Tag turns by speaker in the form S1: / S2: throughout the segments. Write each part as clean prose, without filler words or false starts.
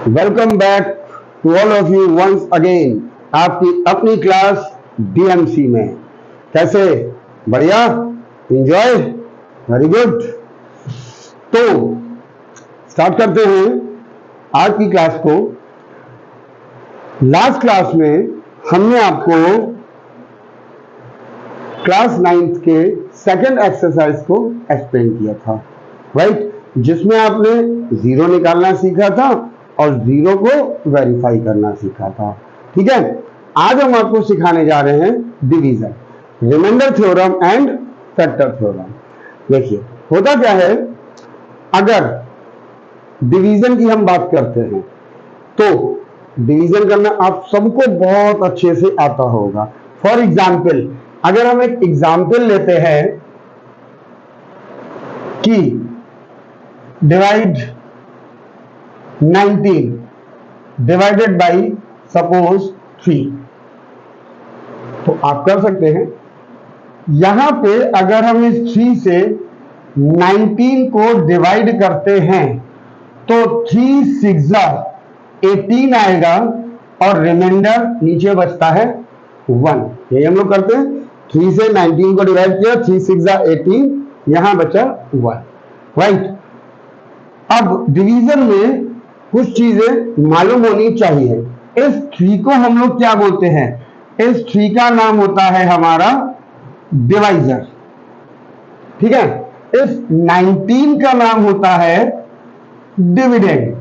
S1: Welcome back to all of you once again आपकी अपनी class DMC में। कैसे? बढ़िया, एंजॉय, वेरी गुड। तो स्टार्ट करते हैं आज की क्लास को। लास्ट क्लास में हमने आपको क्लास 9th के सेकंड एक्सरसाइज को एक्सप्लेन किया था, राइट, जिसमें आपने जीरो निकालना सीखा था और जीरो को वेरीफाई करना सीखा था। ठीक है, आज हम आपको सिखाने जा रहे हैं division, remainder theorem and factor theorem. देखिए होता क्या है, अगर डिवीजन की हम बात करते हैं तो डिवीजन करना आप सबको बहुत अच्छे से आता होगा। फॉर एग्जाम्पल, अगर हम एक एग्जाम्पल लेते हैं कि डिवाइड 19 डिवाइडेड बाई सपोज 3, तो आप कर सकते हैं। यहां पे अगर हम इस 3 से 19 को डिवाइड करते हैं तो 3 6 18 आएगा और रिमाइंडर नीचे बचता है 1। यही हम लोग करते हैं, 3 से 19 को डिवाइड किया, 3 6 18, यहां बचा 1, राइट। अब डिवीजन में कुछ चीजें मालूम होनी चाहिए। इस 3 को हम लोग क्या बोलते हैं? इस 3 का नाम होता है हमारा डिवाइजर। ठीक है, इस 19 का नाम होता है डिविडेंड,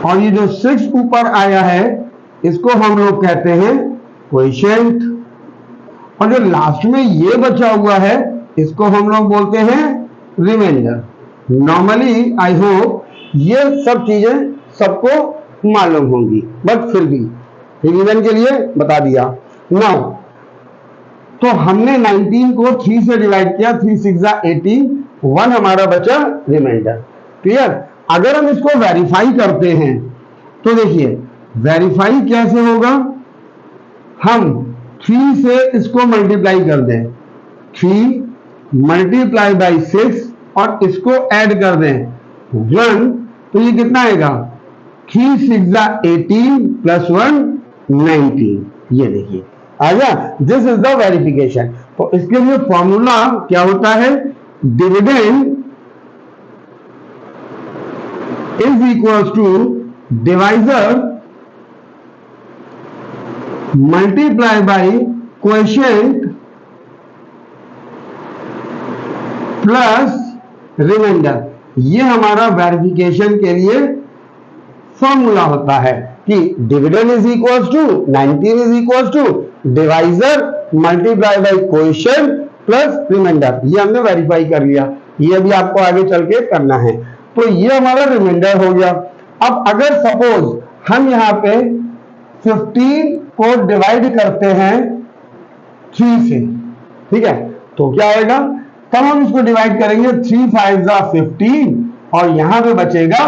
S1: और ये जो 6 ऊपर आया है इसको हम लोग कहते हैं कोएफिशिएंट, और जो लास्ट में ये बचा हुआ है इसको हम लोग बोलते हैं रिमाइंडर। नॉर्मली आई होप ये सब चीजें सबको मालूम होंगी, बट फिर भी रिवीजन के लिए बता दिया। नाउ तो हमने 19 को 3 से डिवाइड किया, 3 6 18, 1 हमारा बचा रिमाइंडर। क्लियर? अगर हम इसको वेरीफाई करते हैं तो देखिए वेरीफाई कैसे होगा। हम 3 से इसको मल्टीप्लाई कर दें, 3 मल्टीप्लाई बाई 6 और इसको ऐड कर दें 1, तो ये कितना आएगा? 3 6 18 प्लस 1 19। ये देखिए आ गया। This is the verification. तो इसके लिए फॉर्मूला क्या होता है? Dividend is equal to divisor multiply by coefficient plus remainder. ये हमारा वेरिफिकेशन के लिए फॉर्मूला होता है कि dividend is equal to 19 is equal to divisor multiply by coefficient plus remainder. ये हमने वेरीफाई कर लिया, ये भी आपको आगे चल के करना है। तो ये हमारा रिमाइंडर हो गया। अब अगर सपोज हम यहाँ पे 15 को डिवाइड करते हैं 3 से, ठीक है, तो क्या आएगा? तब हम इसको डिवाइड करेंगे 3 5 15 और यहां पे बचेगा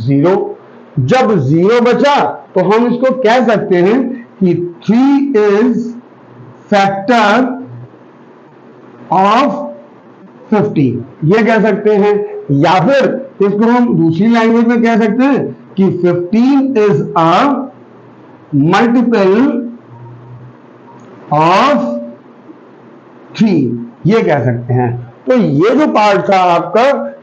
S1: 0। जब 0 बचा तो हम इसको कह सकते हैं कि 3 इज फैक्टर ऑफ 15, ये कह सकते हैं। या फिर इसको हम दूसरी लैंग्वेज में कह सकते हैं कि 15 इज अ मल्टीपल ऑफ 3, ये कह सकते हैं। तो ये जो पार्ट था आपका,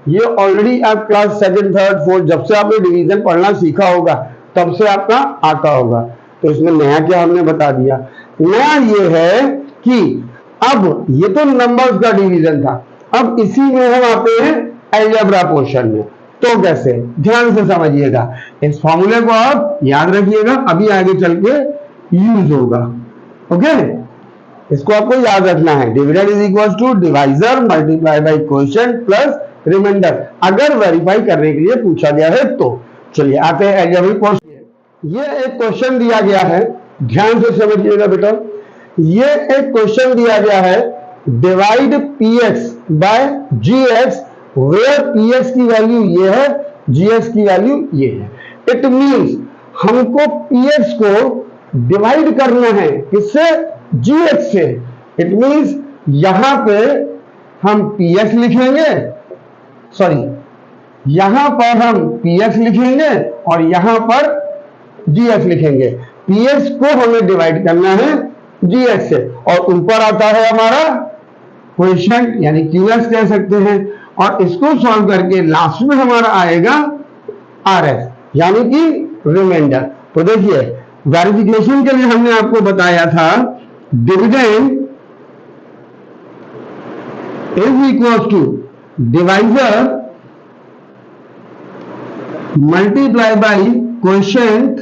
S1: ये ऑलरेडी आप क्लास 2nd 3rd 4th जब से आपने डिवीजन पढ़ना सीखा होगा तब से आपका आता होगा। तो इसमें नया क्या हमने बता दिया? नया ये है कि अब ये तो नंबर्स का डिवीजन था, अब इसी में हम आते हैं अलजेब्रा पोर्शन में। तो कैसे? ध्यान से समझिएगा, इस फॉर्मूले को आप याद रखिएगा, अभी आगे चल के यूज होगा। ओके, इसको आपको याद रखना है। Dividend is equal to divisor multiply by coefficient plus remainder, अगर वेरीफाई करने के लिए पूछा गया है तो। चलिए आते हैं अलजेब्रिक पोर्शन। ये एक क्वेश्चन दिया गया है, ध्यान से समझिएगा बेटा। ये एक क्वेश्चन दिया गया है, divide px by gx where px की वैल्यू ये है, gx की वैल्यू ये है। इट मींस हमको px को डिवाइड करना है किससे? gx से। इट मींस यहां पे हम px लिखेंगे, सॉरी यहां पर हम px लिखेंगे और यहां पर gx लिखेंगे। px को हमें डिवाइड करना है gx से, और ऊपर आता है हमारा क्वेश्चन यानी qx कह सकते हैं, और इसको सॉल्व करके लास्ट में हमारा आएगा rs यानी कि रिमाइंडर। तो देखिए वेरिफिकेशन के लिए हमने आपको बताया था dividend is equal to divisor multiply by quotient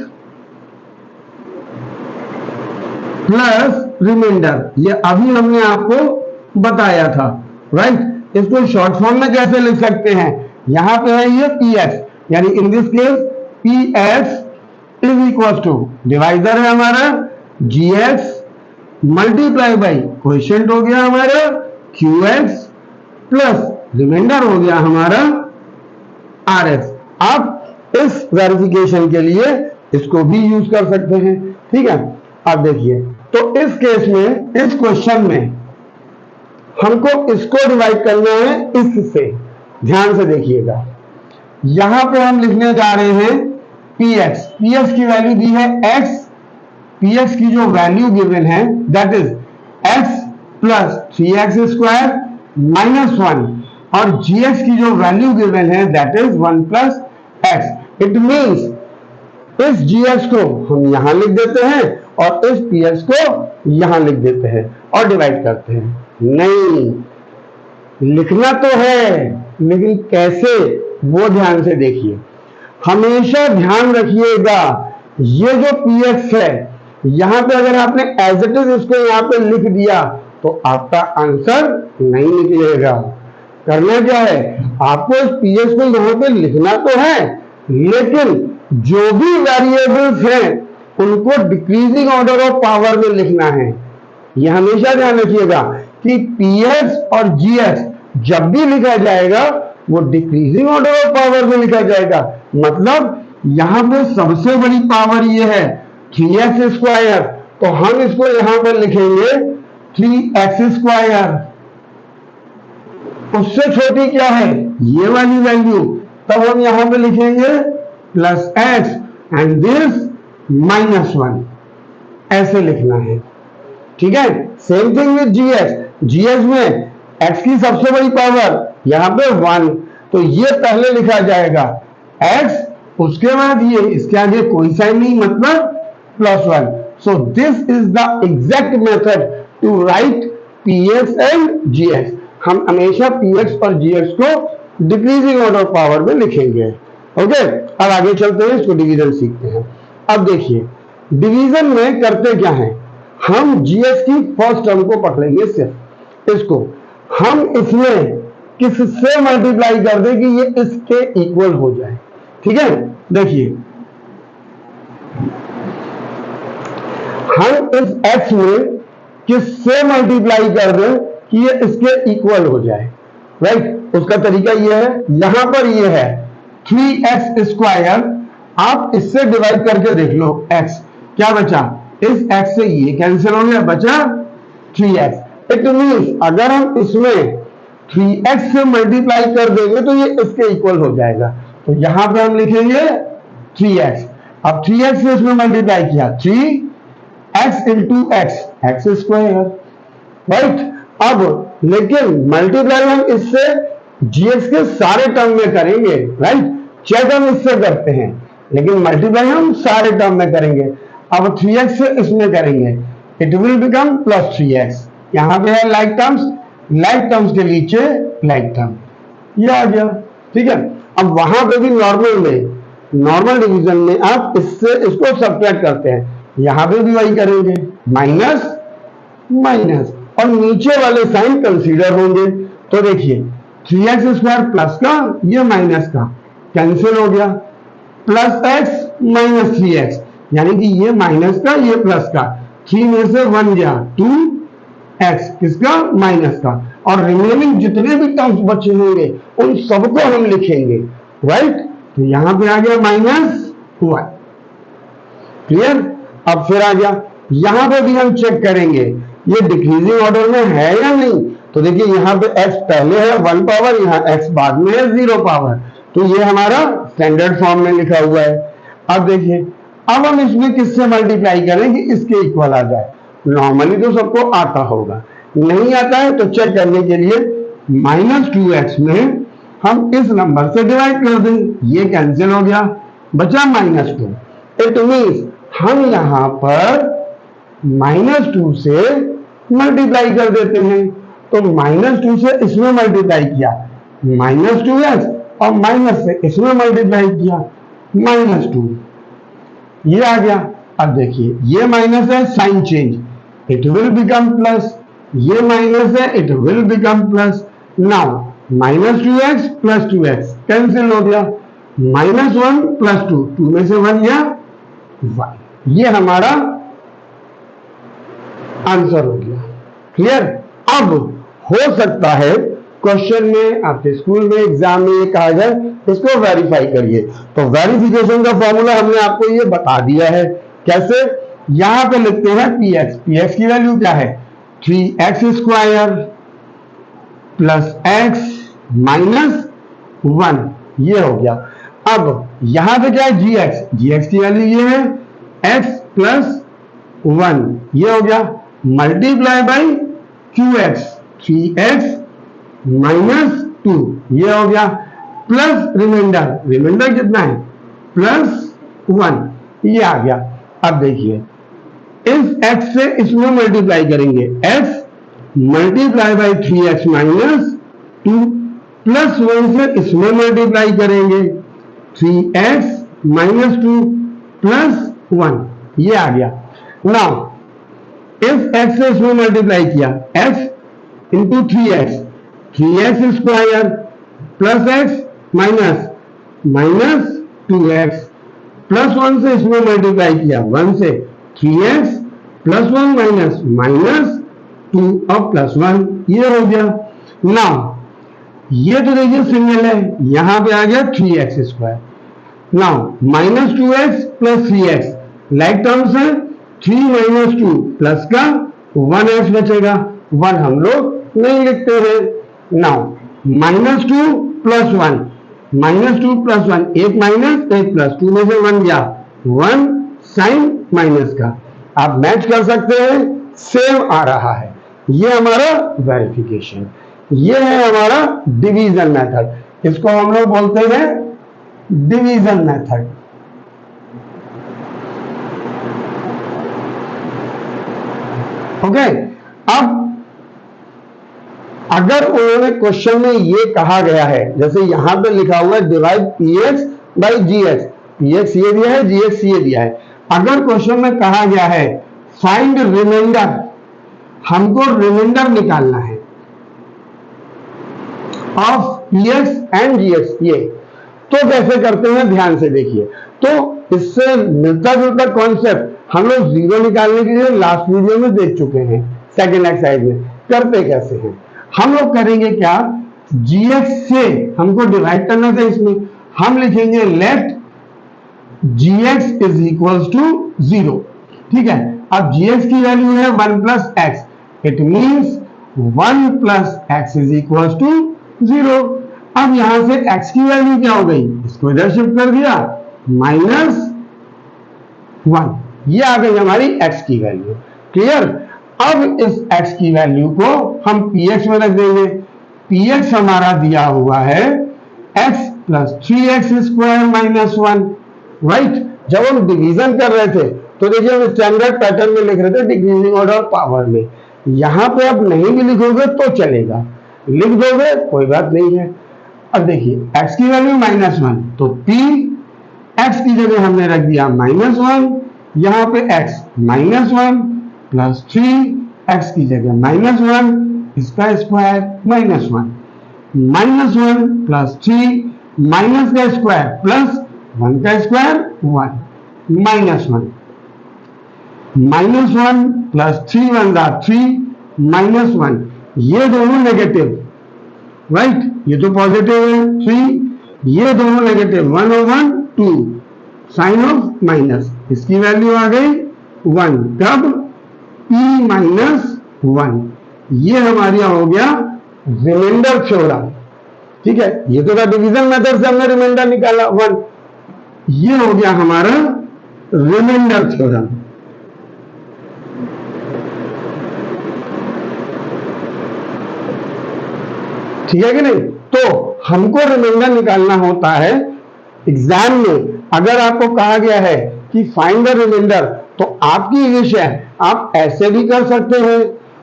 S1: plus remainder. ये अभी हमने आपको बताया था, राइट। इसको शॉर्ट फॉर्म में कैसे लिख सकते हैं, यहां पे है ये px यानी in this case px is equal to divisor है हमारा gx मल्टीप्लाई बाई क्वोशिएंट हो गया हमारा qx प्लस रिमाइंडर हो गया हमारा rs। आप इस वेरिफिकेशन के लिए इसको भी यूज कर सकते हैं, ठीक है। अब देखिए तो इस केस में, इस क्वेश्चन में हमको इसको डिवाइड करना है इससे। ध्यान से देखिएगा, यहां पे हम लिखने जा रहे हैं px। px की वैल्यू दी है x, px की जो वैल्यू गिवन है that is x plus 3x square minus 1, और gx की जो वैल्यू गिवन है that is 1 plus x। It means इस gx को हम यहां लिख देते हैं और इस px को यहां लिख देते हैं और डिवाइड करते हैं। नहीं, लिखना तो है लेकिन कैसे, वो ध्यान से देखिए। हमेशा ध्यान रखिएगा ये जो px है, यहां पे अगर आपने एज इट इज इसको यहां पे लिख दिया तो आपका आंसर नहीं निकलेगा। करना क्या है, आपको इस px को यहां पे लिखना तो है, लेकिन जो भी वेरिएबल्स हैं उनको डिक्रीजिंग ऑर्डर ऑफ पावर में लिखना है। यह हमेशा ध्यान रखिएगा कि px और gx जब भी लिखा जाएगा वो डिक्रीजिंग ऑर्डर ऑफ पावर में लिखा जाएगा। मतलब यहां पे सबसे बड़ी पावर ये है 3x स्क्वायर, तो हम इसको यहां पर लिखेंगे 3x स्क्वायर। उससे छोटी क्या है, ये वाली वैल्यू, तब हम यहां पे लिखेंगे plus x and this minus 1, ऐसे लिखना है, ठीक है। Same thing with gx। gx में x की सबसे बड़ी पावर यहां पे 1, तो ये पहले लिखा जाएगा x, उसके बाद ये, इसके आगे कोई साइन नहीं, मतलब plus 1। So this is the exact method to write px and gx। हम हमेशा px और gx को डिक्रीजिंग ऑर्डर पावर में लिखेंगे, ओके। अब आगे चलते हैं, इसको डिवीजन सीखते हैं। अब देखिए डिवीजन में करते क्या है, हम gx की फर्स्ट टर्म को पकड़ेंगे, सिर्फ इसको हम इसमें किससे मल्टीप्लाई कर दें कि ये इसके इक्वल हो जाए, ठीक है। देखिए हम इस x में किससे मल्टीप्लाई कर दें कि ये इसके इक्वल हो जाए, राइट। उसका तरीका ये है, यहां पर ये है 3x स्क्वायर, आप इससे डिवाइड करके देख लो x क्या बचा, इस x से ये कैंसिल हो गया, बचा 3x। इट मींस अगर हम इसमें 3x से मल्टीप्लाई कर देंगे तो ये इसके इक्वल हो जाएगा, तो यहां पे हम लिखेंगे 3x। अब 3x से इसमें मल्टीप्लाई किया 3x into x square, right. अब लेकिन मल्टीप्लाई हम इससे gx के सारे टर्म में करेंगे, राइट। चेक हम इससे करते हैं लेकिन मल्टीप्लाई हम सारे टर्म में करेंगे। अब 3x से इसमें करेंगे, it will become plus 3x। यहां पे है लाइक टर्म्स के नीचे लाइक टर्म, ये आ गया, ठीक है। अब वहां पे भी नॉर्मल डिवीजन में आप इससे इसको सब्ट्रैक्ट करते हैं, यहां पे भी वही करेंगे, माइनस माइनस, और नीचे वाले साइन कंसीडर होंगे। तो देखिए 3x स्क्वायर प्लस का, ये माइनस का कैंसिल हो गया, प्लस x माइनस 3x, यानी कि ये माइनस का ये प्लस का, 3 में से 1 गया 2x, किसका, माइनस का, और रिमेनिंग जितने भी टर्म्स बचे होंगे उन सबको हम लिखेंगे, राइट। तो यहां पे आ गया माइनस 1, क्लियर। अब फिर आ गया, यहां पे भी हम चेक करेंगे ये डिक्रीजिंग ऑर्डर में है या नहीं। तो देखिए यहां पे x पहले है 1 पावर, यहां x बाद में है 0 पावर, तो ये हमारा स्टैंडर्ड फॉर्म में लिखा हुआ है। अब देखिए, अब हम इसमें किससे मल्टीप्लाई करें कि इसके इक्वल आ जाए। नॉर्मली तो सबको आता होगा, नहीं आता है तो चेक करने के लिए -2x में हम इस नंबर से डिवाइड कर दें, ये कैंसिल हो गया, बचा -2। इट मीन्स हम यहां पर -2 से मल्टीप्लाई कर देते हैं। तो -2 से इसमें मल्टीप्लाई किया -2x, और माइनस से इसमें मल्टीप्लाई किया -2, ये आ गया। अब देखिए, ये माइनस है, sign change, it will become plus, ये माइनस है, it will become plus. Now -2x plus 2x cancel हो गया, -1 प्लस 2, 2 में से 1 गया 1, ये हमारा आंसर हो गया। क्लियर? अब हो सकता है क्वेश्चन में, आपके स्कूल में, एग्जाम में ये कहा जाए इसको वेरीफाई करिए, तो वेरिफिकेशन का फॉर्मूला हमने आपको ये बता दिया है। कैसे? यहां पे लिखते हैं px की वैल्यू क्या है, 3x² प्लस x माइनस 1, ये हो गया। अब यहां पे क्या है, gx की वैल्यू ये है x प्लस 1, ये हो गया, multiply by qx, 3x minus 2, ये हो गया, प्लस रिमाइंडर कितना है, प्लस 1, ये आ गया। अब देखिए, इस x से इसमें मल्टीप्लाई करेंगे, x multiply by 3x minus 2, plus 1 से इसमें मल्टीप्लाई करेंगे, 3x माइनस 2 प्लस 1, ये आ गया। नाउ इस x से इसमें मल्टीप्लाई किया, x into 3x, 3x square plus x minus 2x, plus 1 से इसमें मल्टीप्लाई किया, 1 से 3x प्लस 1 माइनस 2 और प्लस 1, ये हो गया। नाउ ये तो देखिए सिंगल है, यहां पे आ गया 3x square. Now -2x plus 3x like terms है, 3 माइनस 2 प्लस का 1x बचेगा, 1 हम लोग नहीं लिखते हैं। नाउ -2 प्लस 1, -2 प्लस 1, एक माइनस एक प्लस, 2 में से 1 गया, 1 साइन माइनस का, आप मैच कर सकते हैं, सेम आ रहा है। ये हमारा वेरिफिकेशन, ये है हमारा डिवीजन मेथड, इसको हम लोग बोलते हैं डिवीजन मेथड। ओके, अब अगर उन्होंने क्वेश्चन में ये कहा गया है, जैसे यहां पे लिखा हुआ है divide px by gx, px ये दिया है, gx ये दिया है, अगर क्वेश्चन में कहा गया है फाइंड रिमाइंडर, हमको रिमाइंडर निकालना है ऑफ px एंड gx, ये तो कैसे करते हैं ध्यान से देखिए। तो इससे मिलता जुलता कॉन्सेप्ट हम लोग जीरो निकालने के लिए लास्ट वीडियो में देख चुके हैं, सेकेंड एक्सरसाइज में। करते कैसे हैं, हम लोग करेंगे क्या, gx से हमको डिवाइड करना था, इसमें हम लिखेंगे let gx is equals to 0, ठीक है। अब gx की वैल्यू है 1 plus X, it means 1 plus X is equals to 0। अब यहां से x की वैल्यू क्या हो गई, इसको इधर शिफ्ट कर दिया, -1, ये आ गई हमारी x की वैल्यू। क्लियर? अब इस x की वैल्यू को हम px में रख देंगे, px हमारा दिया हुआ है x plus 3x square minus 1, right. जब हम डिवीजन कर रहे थे तो देखिए हम स्टैंडर्ड पैटर्न में लिख रहे थे डिक्रीजिंग ऑर्डर पावर में, यहां पे अब नहीं भी लिखोगे तो चलेगा, लिख दोगे कोई बात नहीं है। अब देखिए x की वैल्यू -1, तो p x की जगह हमने रख दिया -1, यहां पे x -1 प्लस 3x की जगह -1, इसका स्क्वायर -1, -1 प्लस 3 माइनस का स्क्वायर प्लस 1 का स्क्वायर 1, -1 प्लस 3 1 3 -1, ये दोनों नेगेटिव, राइट, ये तो पॉजिटिव है 3, ये दोनों नेगेटिव, 1 और 1 2, साइन ऑफ माइनस, इसकी वैल्यू आ गई 1, तब p -1, ये हमारा हो गया रिमाइंडर थ्योरम। ठीक है, ये तो था डिवीजन मेथड से हमने रिमाइंडर निकाला 1। ये हो गया हमारा रिमाइंडर थ्योरम। ठीक है कि नहीं? तो हमको रिमाइंडर निकालना होता है एग्जाम में। अगर आपको कहा गया है कि फाइंड द रिमाइंडर, तो आपकी विश है, आप ऐसे भी कर सकते हैं।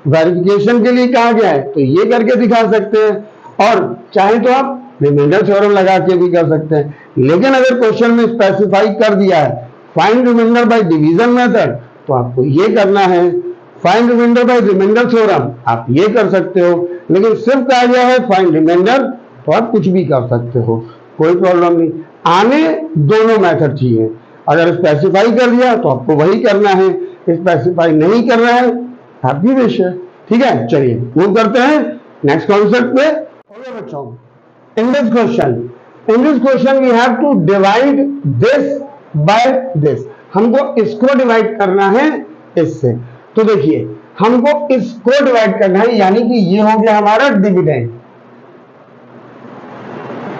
S1: वेरिफिकेशन के लिए कहा गया है तो ये करके दिखा सकते हैं, और चाहे तो आप रिमाइंडर थ्योरम लगा के भी कर सकते हैं। लेकिन अगर क्वेश्चन में स्पेसिफाई कर दिया है find remainder by division method, तो आपको ये करना है। Find remainder by remainder theorem आप ये कर सकते हो, लेकिन सिर्फ कहा गया है फाइंड रिमाइंडर, तो आप कुछ भी कर सकते हो, कोई प्रॉब्लम नहीं। आने दोनों मेथड चाहिए। अगर स्पेसिफाई कर दिया तो आपको वही करना है, स्पेसिफाई नहीं करना है आपकी विश है। ठीक है, चलिए मूव करते हैं नेक्स्ट कॉन्सेप्ट पे। बच्चों, in this question we have to divide this by this. हमको इसको डिवाइड करना है इससे। तो देखिए, हमको इसको डिवाइड करना है, यानी कि ये हो गया हमारा डिविडेंड,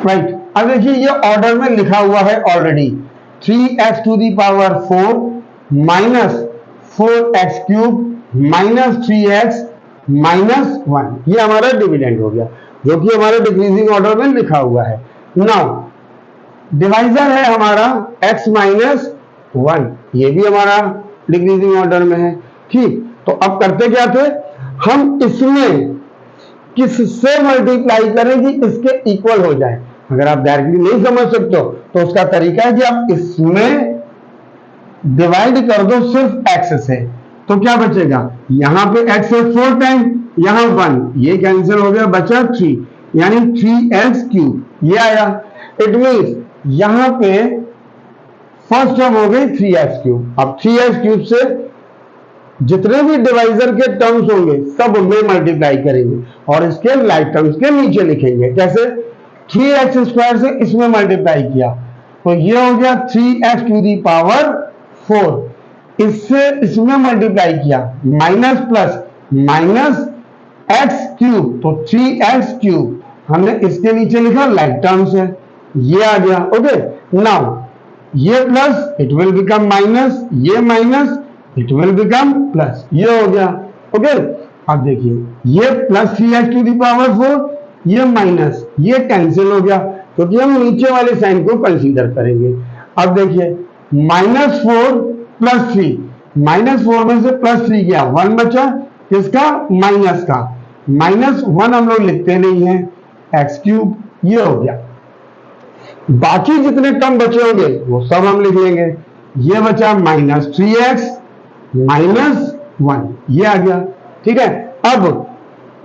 S1: राइट। अब देखिए, ये ऑर्डर में लिखा हुआ है already, 3x to the power 4 minus 4x cube minus 3x minus 1, ये हमारा डिविडेंड हो गया, जो कि हमारे डिक्रीजिंग ऑर्डर में लिखा हुआ है। नाउ डिवाइजर है हमारा x माइनस 1, ये भी हमारा डिक्रीजिंग ऑर्डर में है। ठीक, तो अब करते क्या थे, हम इसमें किससे मल्टीप्लाई करें कि इसके इक्वल हो जाए। अगर आप डायरेक्टली नहीं समझ सकते हो तो उसका तरीका है कि आप इसमें डिवाइड कर दो सिर्फ x से, तो क्या बचेगा, यहां पे x है 4 टाइम, यहां 1, ये कैंसिल हो गया, बचा 3, यानी 3x क्यूब, ये आया। इट मींस यहां पे फर्स्ट टर्म हो गई 3x क्यूब। अब 3x क्यूब से जितने भी डिवाइजर के टर्म्स होंगे सब में मल्टीप्लाई करेंगे और इसके लाइक टर्म्स के नीचे लिखेंगे। कैसे, 3x स्क्वायर से इसमें मल्टीप्लाई किया तो ये हो गया 3x टू दी पावर 4, इससे इसमें मल्टीप्लाई किया, minus plus minus x cube, तो 3x क्यूब हमने इसके नीचे लिखा लाइक टर्म्स है, ये आ गया। ओके, नाउ ये plus it will become minus, ये minus it will become plus, ये हो गया। ओके, अब देखिए, ये plus 3x to the power 4, ये माइनस, ये कैंसिल हो गया क्योंकि हम नीचे वाले साइन को कंसीडर करेंगे। अब देखिए, माइनस 4 प्लस 3, माइनस 4 में से प्लस 3 गया, 1 बचा, किसका, माइनस का, माइनस 1 हम लोग लिखते नहीं है, एक्स क्यूब, ये हो गया। बाकी जितने टर्म बचे होंगे वो सब हम लिख लेंगे। ये बचा माइनस 3x माइनस 1, ये आ गया। ठीक है, अब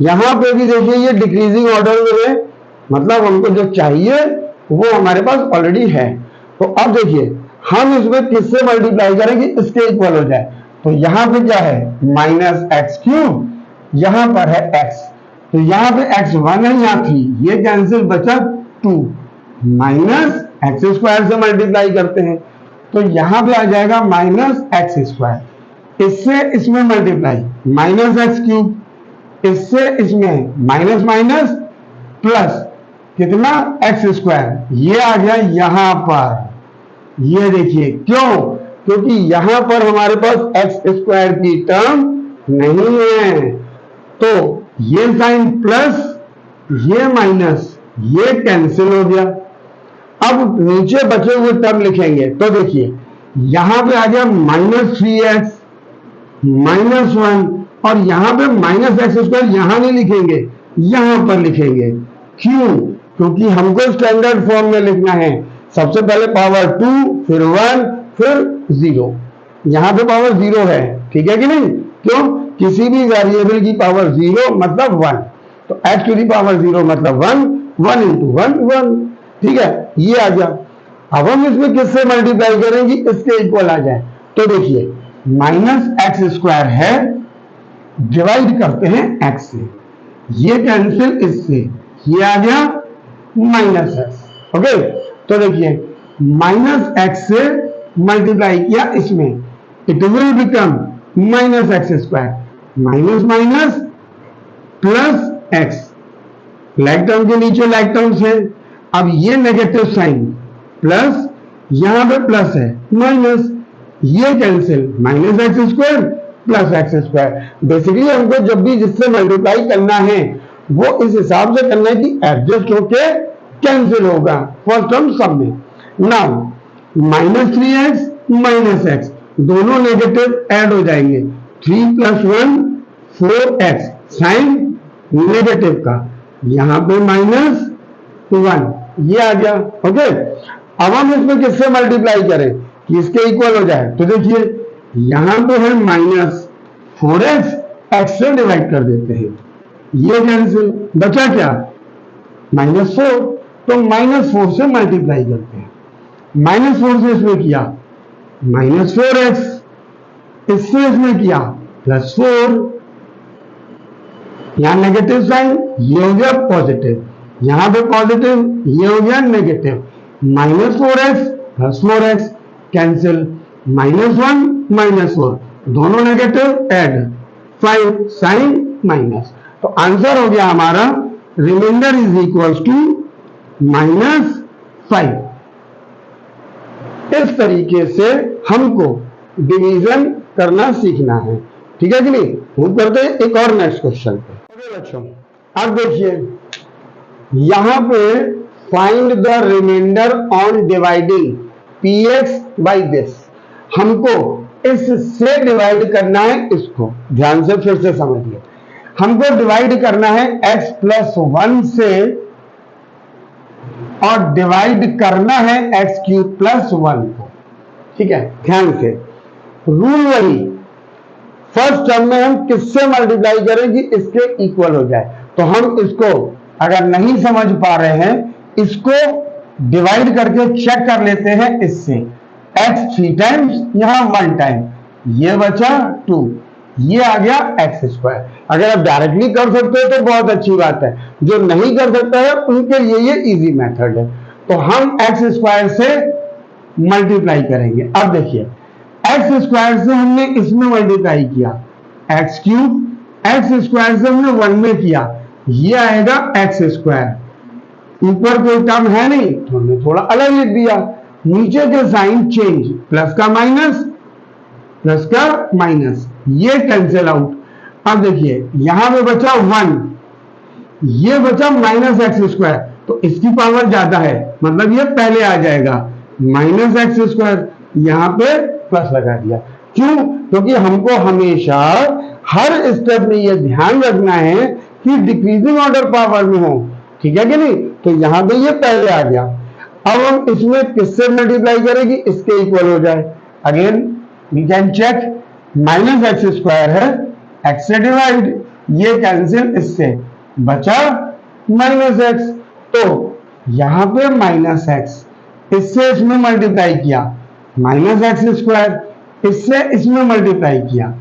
S1: यहां पे भी देखिए ये डिक्रीजिंग ऑर्डर में है, मतलब हमको जो चाहिए वो हमारे पास ऑलरेडी है। तो अब देखिए, हम इसमें किससे मल्टीप्लाई करेंगे इसके इक्वल हो जाए। तो यहां पे क्या है, माइनस एक्स क्यूब, यहां पर है x, तो यहां पे x1 है, यहां 3, ये कैंसिल, बचा 2, माइनस एक्स स्क्वायर से मल्टीप्लाई करते हैं तो यहां पे आ जाएगा माइनस एक्स स्क्वायर, इससे इसमें मल्टीप्लाई माइनस एक्स क्यूब, इससे इसमें माइनस माइनस प्लस कितना, एक्स स्क्वायर, ये आ गया यहां पर। ये देखिए क्यों, क्योंकि यहां पर हमारे पास एक्स स्क्वायर की टर्म नहीं है, तो ये साइन प्लस, ये माइनस, ये कैंसिल हो गया। अब नीचे बचे हुए टर्म लिखेंगे तो देखिए, यहां पे आ गया माइनस 3x माइनस 1, और यहां पे माइनस एक्स स्क्वायर यहां नहीं लिखेंगे, यहां पर लिखेंगे। क्यों, क्योंकि हमको स्टैंडर्ड फॉर्म में लिखना है, सबसे पहले पावर 2, फिर 1, फिर 0, यहां पे पावर 0 है, ठीक है कि नहीं। क्यों, किसी भी वेरिएबल की पावर 0 मतलब 1, तो x टू दी पावर 0 मतलब 1, 1 इंटू 1 1, ठीक है, ये आ गया। अब हम इसमें किससे मल्टीप्लाई करेंगे इसके इक्वल आ जाए। तो देखिए, माइनस एक्स स्क्वायर है, डिवाइड करते हैं x से, ये कैंसिल इससे, ये आ गया माइनस एक्स। ओके, तो देखिए माइनस एक्स से मल्टीप्लाई किया इसमें, it will become minus x square, minus minus plus x, like term के नीचे लाइक टर्म्स है। अब ये नेगेटिव साइन प्लस, यहां पे प्लस है माइनस, ये cancel, minus x square plus x square. Basically हमको जब भी जिससे मल्टीप्लाई करना है वो इस हिसाब से करना है कि एडजस्ट होके कैंसिल होगा फर्स्ट टर्म सब में। नाउ -3x माइनस एक्स दोनों नेगेटिव ऐड हो जाएंगे, 3 + 1 4x साइन नेगेटिव का, यहां पे -1 ये आ गया। ओके, अब हम इसमें किससे मल्टीप्लाई करें कि इसके इक्वल हो जाए? तो देखिए यहां पे है -4x, x से डिवाइड कर देते हैं, ये कैंसिल, बचा क्या -4, तो -4 से मल्टीप्लाई करते हैं। -4 से इसमें किया -4x, इससे इसमें किया +4, यहां नेगेटिव साइन, ये हो गया पॉजिटिव, यहां पे पॉजिटिव, ये हो गया नेगेटिव, -4x + 4x कैंसिल, -1 -4 दोनों नेगेटिव ऐड, 5 साइन माइनस। तो आंसर हो गया हमारा रिमाइंडर इज इक्वल टू -5। इस तरीके से हमको डिवीजन करना सीखना है, ठीक है कि नहीं? मूव करते हैं एक और नेक्स्ट क्वेश्चन पे। ओके बच्चों, अब देखिए यहां पे find the remainder on dividing px by this. हमको इससे डिवाइड करना है, इसको ध्यान से फिर से समझिए, हमको डिवाइड करना है x + 1 से और डिवाइड करना है x³ + 1 को, ठीक है? ध्यान से रूल वही, फर्स्ट टर्म में हम किससे मल्टीप्लाई करें कि इसके इक्वल हो जाए। तो हम इसको अगर नहीं समझ पा रहे हैं, इसको डिवाइड करके चेक कर लेते हैं इससे, x 3 टाइम्स, यहां 1 टाइम, ये बचा 2, ये आ गया x²। अगर आप डायरेक्टली कर सकते हो तो बहुत अच्छी बात है, जो नहीं कर सकता है उनके लिए ये इजी मेथड है। तो हम x² से मल्टीप्लाई करेंगे। अब देखिए x² से हमने इसमें मल्टीप्लाई किया, x³, x² से हमने 1 में किया, ये आएगा x²। ऊपर कोई टर्म है नहीं तो हमने थोड़ा अलग लिख दिया, नीचे के साइन चेंज, प्लस का माइनस, प्लस का माइनस, ये कैंसिल आउट। अब देखिए यहां पे बचा 1, ये बचा -x², तो इसकी पावर ज्यादा है, मतलब ये पहले आ जाएगा, -x², यहां पे प्लस लगा दिया। क्यों? क्योंकि हमको हमेशा हर स्टेप में ये ध्यान रखना है कि डिक्रीजिंग ऑर्डर पावर में हो, ठीक है कि नहीं? तो यहां पे ये पहले आ गया। अब हम इसमें किससे मल्टीप्लाई करेंगे इसके इक्वल हो जाए? Again we can check, -x² है, x से डिवाइड, ये कैंसिल, इससे बचा -x, तो यहां पे -x, इससे इसमें मल्टीप्लाई किया -x², इससे इसमें मल्टीप्लाई किया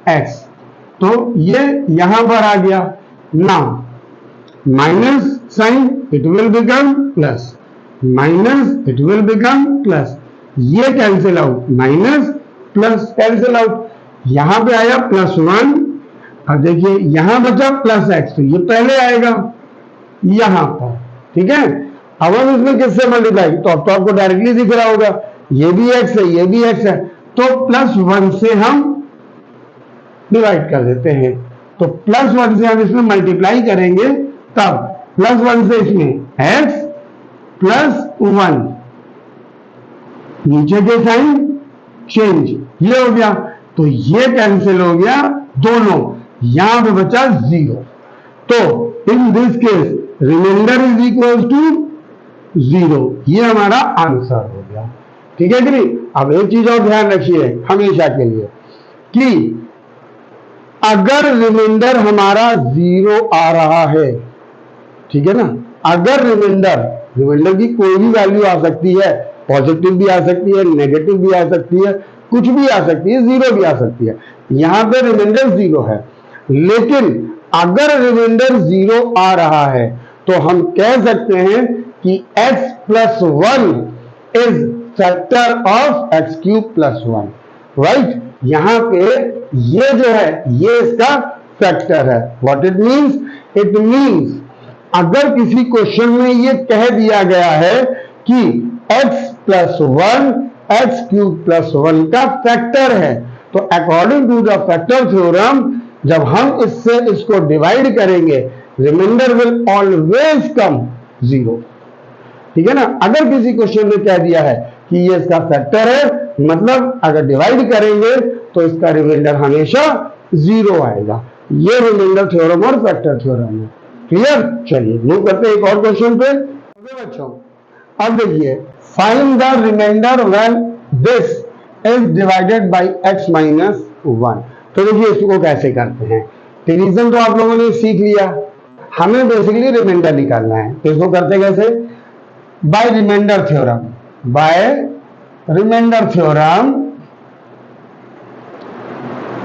S1: -x, तो ये यहां पर आ गया। Now minus sign, it will become plus, minus it will become plus, ये cancel out, minus plus cancel out, यहां पे आया +1। अब देखिए यहां बचा +x, तो ये पहले आएगा यहां पर, ठीक है? अब हम इसमें किससे मल्टीप्लाई, तो अब तो आपको डायरेक्टली दिख रहा होगा, ये भी x है, ये भी x है, तो +1 से हम डिवाइड कर देते हैं। तो +1 से हम इसमें मल्टीप्लाई करेंगे, तब +1 से इसमें x + 1, नीचे के साइन चेंज, ये हो गया, तो ये कैंसिल हो गया दोनों, यहां पे बचा 0। तो in this case remainder is equal to 0, ये हमारा आंसर हो गया, ठीक है कि नहीं? अब एक चीज और ध्यान रखिए हमेशा के लिए कि अगर रिमाइंडर हमारा 0 आ रहा है, ठीक है ना, अगर रिमाइंडर की कोई भी वैल्यू आ सकती है, पॉजिटिव भी आ सकती है, नेगेटिव भी आ सकती है, कुछ भी आ सकती है, 0 भी आ सकती है, यहां पे रिमाइंडर 0 है, लेकिन अगर रिमाइंडर 0 आ रहा है तो हम कह सकते हैं कि x + 1 is factor of x³ + 1, right? यहां पे ये जो है ये इसका फैक्टर है। What it means? It means अगर किसी क्वेश्चन में ये कह दिया गया है कि x plus 1 X cube plus 1 का फैक्टर है, तो according to the factor theorem जब हम इससे इसको डिवाइड करेंगे, रिमाइंडर विल ऑलवेज कम 0। ठीक है ना? अगर किसी क्वेश्चन में कह दिया है कि ये इसका फैक्टर है, मतलब अगर डिवाइड करेंगे तो इसका रिमाइंडर हमेशा 0 आएगा। ये रिमाइंडर थ्योरम और फैक्टर थ्योरम है। क्लियर? चलिए मूव करते हैं एक और क्वेश्चन पे। बच्चों अब देखिए, find the remainder when this is divided by x minus 1। तो देखिए इसको कैसे करते हैं। डिवीजन तो आप लोगों ने सीख लिया, हमें बेसिकली रिमाइंडर निकालना है। तो इसको करते कैसे? By remainder theorem. By remainder theorem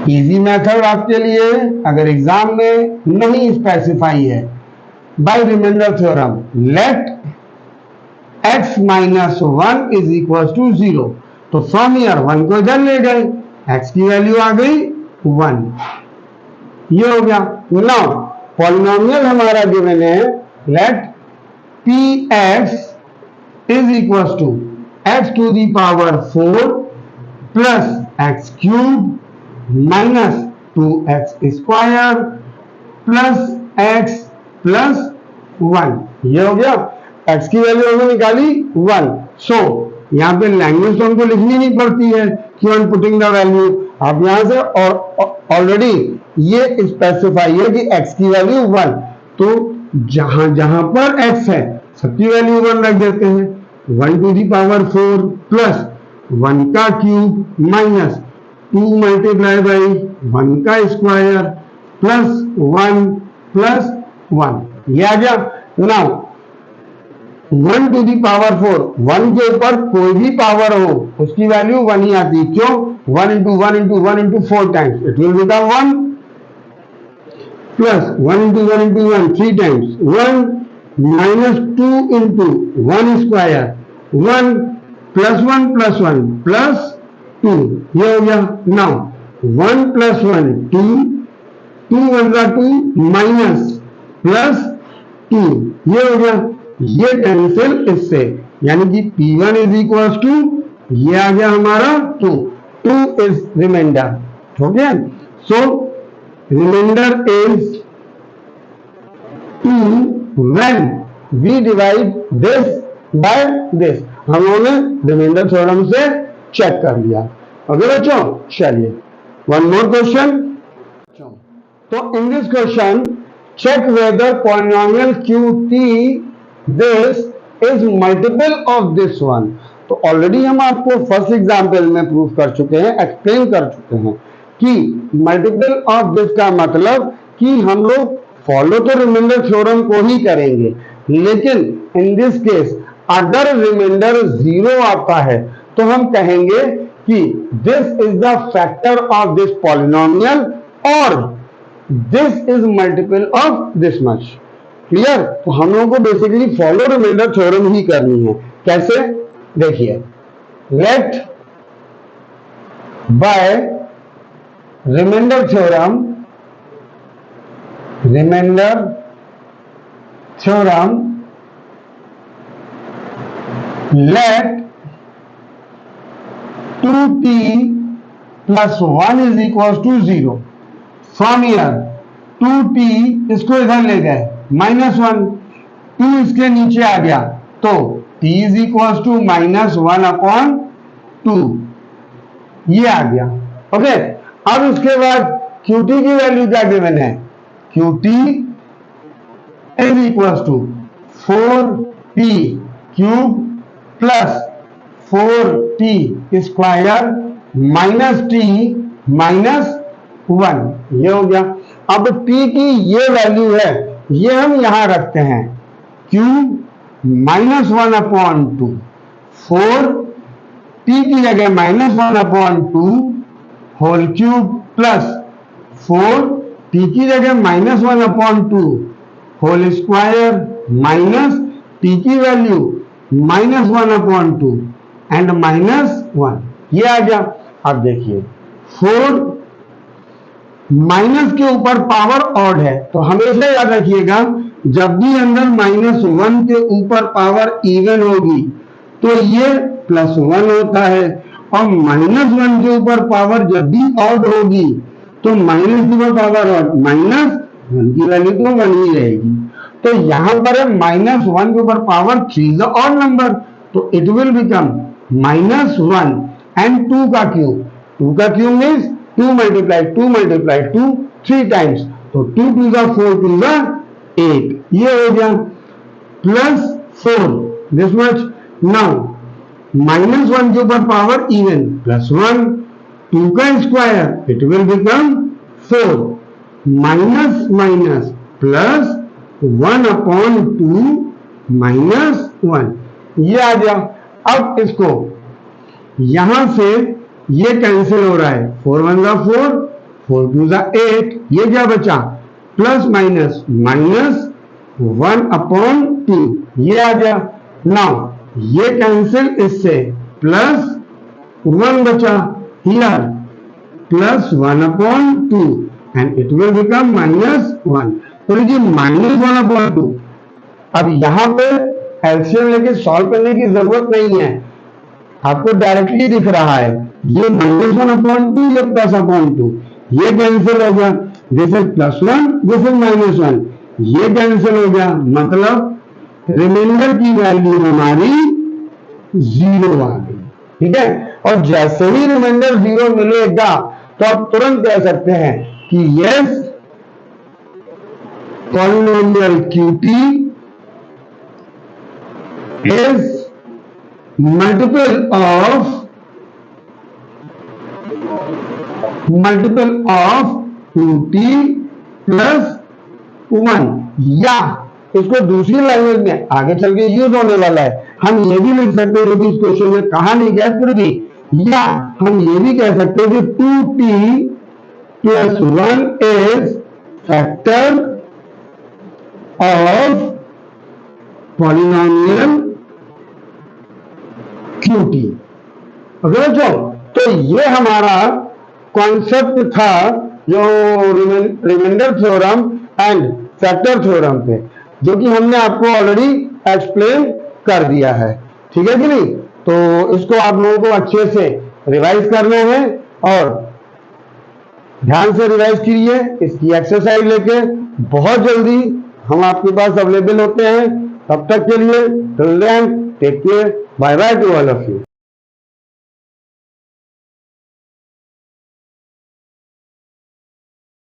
S1: easy method आपके लिए, अगर एग्जाम में नहीं स्पेसिफाई है। By remainder theorem let x minus 1 is equal to 0। तो फ्रॉम ईयर 1 को इधर ले गए, x की वैल्यू आ गई 1। ये हो गया। नाउ पॉलिनोमियल हमारा गिवन है, let px is equal to x to the power 4 plus x cube minus 2x square plus x plus 1। ये हो गया। x की वैल्यू हमने निकाली 1। सो यहाँ पे लैंग्वेज तो हमको लिखनी नहीं पड़ती है कि ऑन पुटिंग द वैल्यू, आप यहां से और ऑलरेडी ये स्पेसिफाई है कि x की वैल्यू 1। तो जहां जहां पर x है सबकी वैल्यू 1 रख देते हैं। 1 टू दी पावर 4 प्लस 1 का क्यूब माइनस 2 मल्टीप्लाई बाई 1 का स्क्वायर प्लस 1 प्लस 1। ये आ गया। नाउ 1 टू दी पावर 4, 1 के ऊपर कोई भी पावर हो उसकी वैल्यू 1 ही आती है। क्यों? 1 into 1 into 1 into 4 times it will become 1 plus 1 into 1 into 1 3 times 1 minus 2 into 1 square 1 plus 1 plus 1 plus 2। ये हो गया। नाउ 1 प्लस 1 2, 2 1 का 2 माइनस प्लस 2। ये हो गया। ये कैंसिल इससे, यानी कि P1 इज इक्वल टू, ये आ गया हमारा 2। 2 इज रिमाइंडर। हो गया। So remainder is 2 when we divide this by this. हम लोगों ने रिमाइंडर थ्योरम से चेक कर लिया। ओके बच्चों, चलिए वन मोर क्वेश्चन। तो in this question check whether polynomial qt this is multiple of this one। तो ऑलरेडी हम आपको फर्स्ट एग्जांपल में प्रूव कर चुके हैं, एक्सप्लेन कर चुके हैं कि मल्टीपल ऑफ दिस का मतलब कि हम लोग फॉलो तो रिमाइंडर थ्योरम को ही करेंगे, लेकिन इन दिस केस अगर रिमाइंडर 0 आता है तो हम कहेंगे कि this is the factor of this polynomial और this is multiple of this much. Clear? तो हम लोगों को बेसिकली फॉलो रिमाइंडर थ्योरम ही करनी है। कैसे? देखिए, let by remainder theorem let 2t plus 1 is equal to 0। From here 2t इसको इधर ले गए -1, 2 इसके नीचे आ गया तो t is equal to -1 upon 2। ये आ गया। ओके, अब उसके बाद qt की वैल्यू क्या गिवन है? qt is equal to 4t cube plus 4t square minus t minus 1। ये हो गया। अब t की ये वैल्यू है, ये हम यहां रखते हैं, क्यूब -1 अपॉन 2, 4 t की जगह -1 upon 2 whole cube plus 4 t की जगह -1 upon 2 whole square minus t की वैल्यू -1 अपॉन 2 एंड -1। ये आ गया। अब देखिए 4 माइनस के ऊपर पावर ऑड है, तो हमेशा याद रखिएगा जब भी अंदर -1 के ऊपर पावर इवन होगी तो ये +1 होता है, और -1 के ऊपर पावर जब भी ऑड होगी तो माइनस के ऊपर पावर ऑड -1 की वैल्यू तो 1 ही रहेगी। तो यहां पर है -1 के ऊपर पावर 3 द ऑड नंबर, तो इट विल बिकम -1 एंड 2 का क्यूब। 2 का क्यूब मीन्स 2 × 2 3 टाइम्स, तो 2 × 2 = 4 × 2 = 8, ये हो गया +4 दिस मच। नाउ -1 के ऊपर पावर इवन +1, 2 का square it will become 4, minus minus plus 1/2 -1, ये आ गया। अब इसको यहां से ये कैंसिल हो रहा है, 4 × 1 = 4, 4 × 2 = 8, ये क्या बचा प्लस माइनस -1/2, ये आ गया। नाउ ये कैंसिल इससे +1 बचा here +1/2 and it will become -1, तो लीजिए -1/2। अब यहां पे एलसीएम लेके सॉल्व करने की जरूरत नहीं है, आपको डायरेक्टली दिख रहा है ये -1/2 ये +2, ये कैंसिल हो गया, दिस इज +1 दिस इज -1, ये कैंसिल हो गया, मतलब रिमाइंडर की वैल्यू हमारी 0 आ गई। ठीक है, और जैसे ही रिमाइंडर 0 मिलेगा तो आप तुरंत कह सकते हैं कि yes polynomial QT is multiple of 2t + 1, या इसको दूसरी लैंग्वेज में आगे चल के यूज होने वाला है, हम ये भी लिख सकते हैं कि इस क्वेश्चन में कहा नहीं गया फिर भी, या हम ये भी कह सकते हैं कि 2t + 1 is factor of polynomial QT। Okay बच्चों, तो ये हमारा कॉन्सेप्ट था जो remainder theorem and factor theorem पे, जो कि हमने आपको ऑलरेडी एक्सप्लेन कर दिया है। ठीक है कि नहीं, तो इसको आप लोगों को अच्छे से रिवाइज करना है और ध्यान से रिवाइज कीजिए, इसकी एक्सरसाइज लेके बहुत जल्दी हम आपके पास अवेलेबल होते हैं। तब तक के लिए till then take care, bye bye to all of you.